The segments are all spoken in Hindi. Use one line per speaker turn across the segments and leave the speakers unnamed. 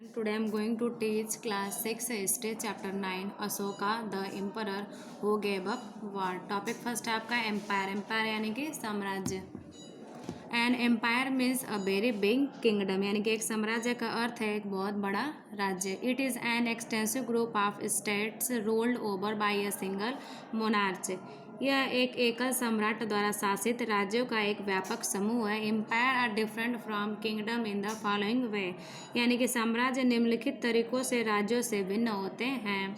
Today I am going to teach class 6 history chapter 9 Ashoka the emperor who gave up war. Topic first है आपका empire यानी कि साम्राज्य. An empire means a very big kingdom यानी कि एक साम्राज्य का अर्थ है एक बहुत बड़ा राज्य. It is an extensive group of states ruled over by a single monarch. यह एक एकल सम्राट द्वारा शासित राज्यों का एक व्यापक समूह है. Empire are different from kingdom in the following way यानी कि साम्राज्य निम्नलिखित तरीकों से राज्यों से भिन्न होते हैं.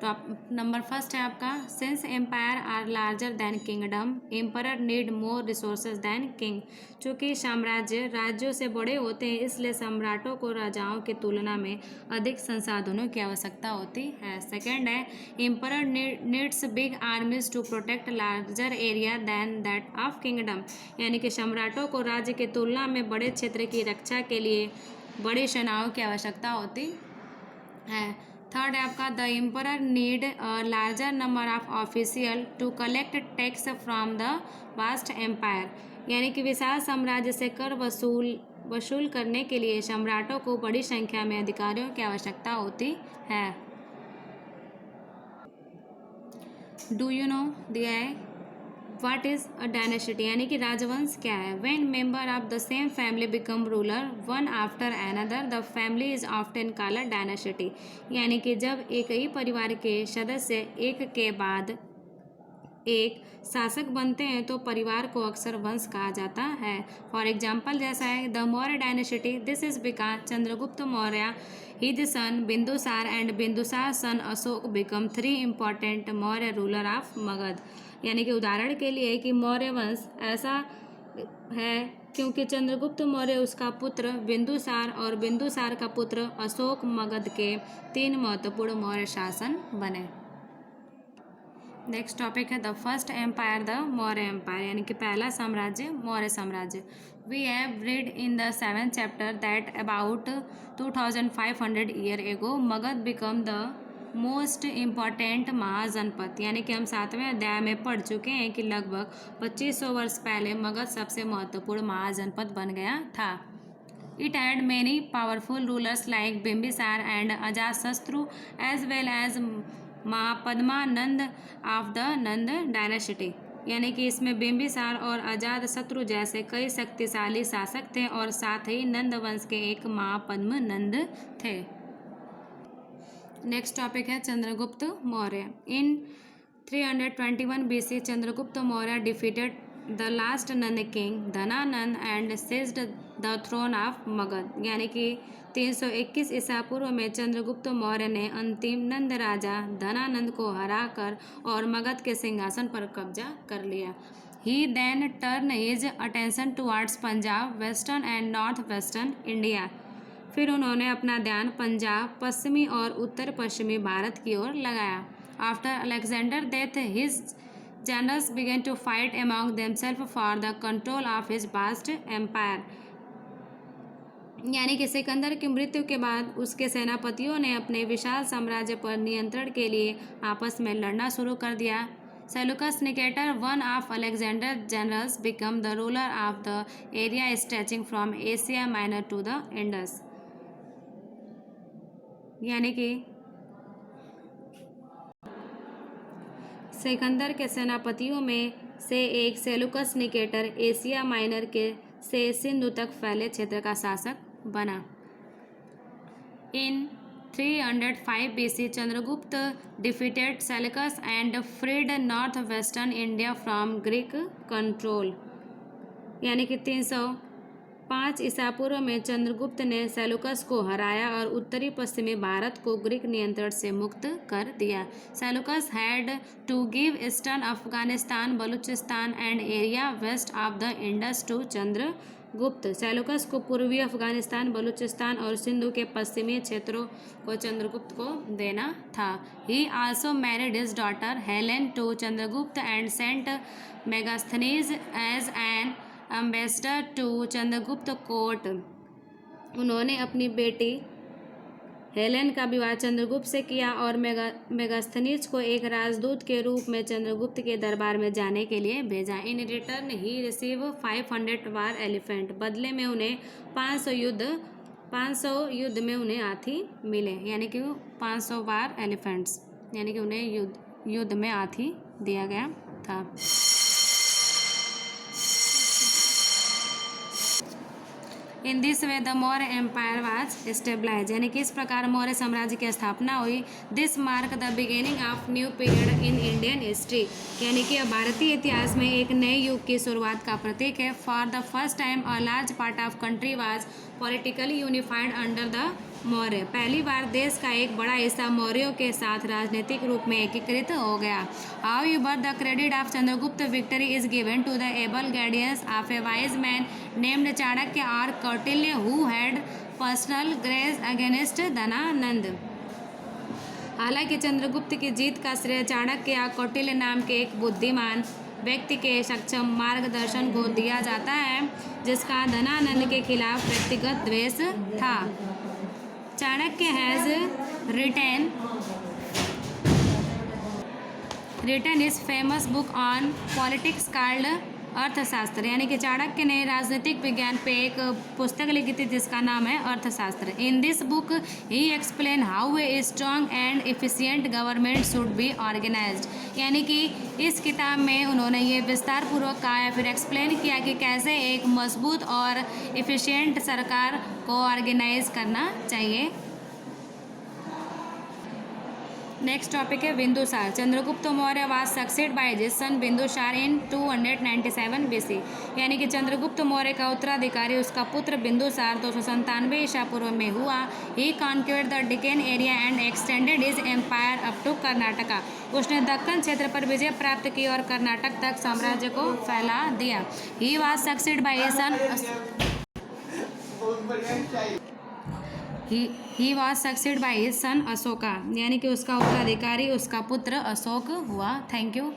तो नंबर फर्स्ट है आपका since empire are larger than kingdom emperor need more resources than king. चूँकि साम्राज्य राज्यों से बड़े होते हैं इसलिए सम्राटों को राजाओं की तुलना में अधिक संसाधनों की आवश्यकता होती है. सेकेंड है emperor needs big armies to protect larger area than that of kingdom यानी कि सम्राटों को राज्य की तुलना में बड़े क्षेत्र की रक्षा के लिए बड़ी सेनाओं की आवश्यकता होती है. थर्ड है आपका the emperor need a larger number of official to collect tax from the vast empire यानी कि विशाल साम्राज्य से कर वसूल करने के लिए सम्राटों को बड़ी संख्या में अधिकारियों की आवश्यकता होती है. डू यू नो दिया है व्हाट इज़ अ डायनेसिटी यानी कि राजवंश क्या है. When member of the same family become ruler one after another the family is often called dynasty यानी कि जब एक ही परिवार के सदस्य एक के बाद एक शासक बनते हैं तो परिवार को अक्सर वंश कहा जाता है. फॉर एग्जाम्पल जैसा है the Maurya dynasty this is because Chandragupta Maurya his son Bindusara and Bindusara son Ashoka become 3 important Maurya ruler of Magadha यानी कि उदाहरण के लिए कि मौर्य वंश ऐसा है क्योंकि चंद्रगुप्त मौर्य उसका पुत्र बिंदुसार और बिंदुसार का पुत्र अशोक मगध के 3 महत्वपूर्ण मौर्य शासन बने. नेक्स्ट टॉपिक है the first empire the Maurya empire यानी कि पहला साम्राज्य मौर्य साम्राज्य. We have read in the 7th chapter that about 2500 year ago Magadha become the most important mahajanapada यानी कि हम 7वें अध्याय में पढ़ चुके हैं कि लगभग 2500 वर्ष पहले मगध सबसे महत्वपूर्ण महाजनपद बन गया था. It had many powerful rulers like Bimbisara and Ajatashatru as well as Mahapadmananda of the Nanda dynasty यानी कि इसमें बिम्बिसार और अजातशत्रु जैसे कई शक्तिशाली शासक थे और साथ ही नंद वंश के एक महापद्म नंद थे. नेक्स्ट टॉपिक है Chandragupta Maurya. In 321 BC Chandragupta Maurya defeated the last Nanda king Dhanananda and seized the throne of Magadha यानी कि 321 ईसा पूर्व में चंद्रगुप्त मौर्य ने अंतिम नंद राजा धनानंद को हराकर और मगध के सिंहासन पर कब्जा कर लिया. He then turn his attention towards Punjab western and north western India फिर उन्होंने अपना ध्यान पंजाब पश्चिमी और उत्तर पश्चिमी भारत की ओर लगाया. After Alexander death his generals began to fight among themself for the control of his vast empire यानी कि सिकंदर की मृत्यु के बाद उसके सेनापतियों ने अपने विशाल साम्राज्य पर नियंत्रण के लिए आपस में लड़ना शुरू कर दिया. Seleucus Nicator one of Alexander generals become the ruler of the area stretching from Asia Minor to the Indus यानी कि सिकंदर के सेनापतियों में से एक सेलुकस निकेटर एशिया माइनर के से सिंधु तक फैले क्षेत्र का शासक बना. In 305 BC Chandragupta defeated Seleucus and freed north western India from Greek control यानी कि 305 ईसा पूर्व में चंद्रगुप्त ने सेलुकस को हराया और उत्तरी पश्चिमी भारत को ग्रीक नियंत्रण से मुक्त कर दिया. Seleucus had to give eastern Afghanistan Baluchistan and area west of the Indus to Chandragupta Seleucus को पूर्वी अफगानिस्तान बलूचिस्तान और सिंधु के पश्चिमी क्षेत्रों को चंद्रगुप्त को देना था. He also married his daughter Helen to Chandragupta and sent Megasthenes as an ambassador to Chandragupta court. उन्होंने अपनी बेटी हेलेन का विवाह चंद्रगुप्त से किया और मेगास्थनीज को एक राजदूत के रूप में चंद्रगुप्त के दरबार में जाने के लिए भेजा. In return he receive 500 war elephant बदले में उन्हें 500 युद्ध 500 युद्ध में उन्हें हाथी मिले, यानी कि 500 बार एलिफेंट्स, यानी कि उन्हें युद्ध में हाथी दिया गया था। In this way the Maurya empire was stabilize, यानी कि इस प्रकार मौर्य साम्राज्य की स्थापना हुई। This mark the beginning of new period in Indian history, यानी कि भारतीय इतिहास में एक नए युग की शुरुआत का प्रतीक है। For the first time a large part of country was politically unified under the Maurya, पहली बार देश का एक बड़ा हिस्सा मौर्यों के साथ राजनीतिक रूप में एकीकृत हो गया। However, the credit of Chandragupta victory is given to the able guardians of a wise man named Chanakya or Kautilya, who had personal grudge against Dhananand. हालांकि चंद्रगुप्त की जीत का श्रेय चाणक्य या कौटिल्य नाम के एक बुद्धिमान व्यक्ति के सक्षम मार्गदर्शन को दिया जाता है, जिसका धनानंद के खिलाफ व्यक्तिगत द्वेष था। Chanakya has written his famous book on politics called अर्थशास्त्र, यानी कि चाणक्य ने राजनीतिक विज्ञान पे एक पुस्तक लिखी थी जिसका नाम है Arthashastra. In this book he explain how a strong and efficient government should be organized, यानी कि इस किताब में उन्होंने ये विस्तार पूर्वक कहा या फिर एक्सप्लेन किया कि कैसे एक मजबूत और एफिशिएंट सरकार को ऑर्गेनाइज करना चाहिए। नेक्स्ट टॉपिक है Bindusara. Chandragupta Maurya was succeeded by his son Bindusara in 297 BC, यानी कि चंद्रगुप्त मौर्य का उत्तराधिकारी उसका पुत्र बिंदुसार 297 ईसा पूर्व में हुआ। He conquered the Deccan area and extended his empire up to Karnataka, उसने दक्कन क्षेत्र पर विजय प्राप्त की और कर्नाटक तक साम्राज्य को फैला दिया। He was succeeded by his sun he was succeed by his सन अशोका, यानी कि उसका उत्तराधिकारी उसका पुत्र अशोक हुआ। Thank you.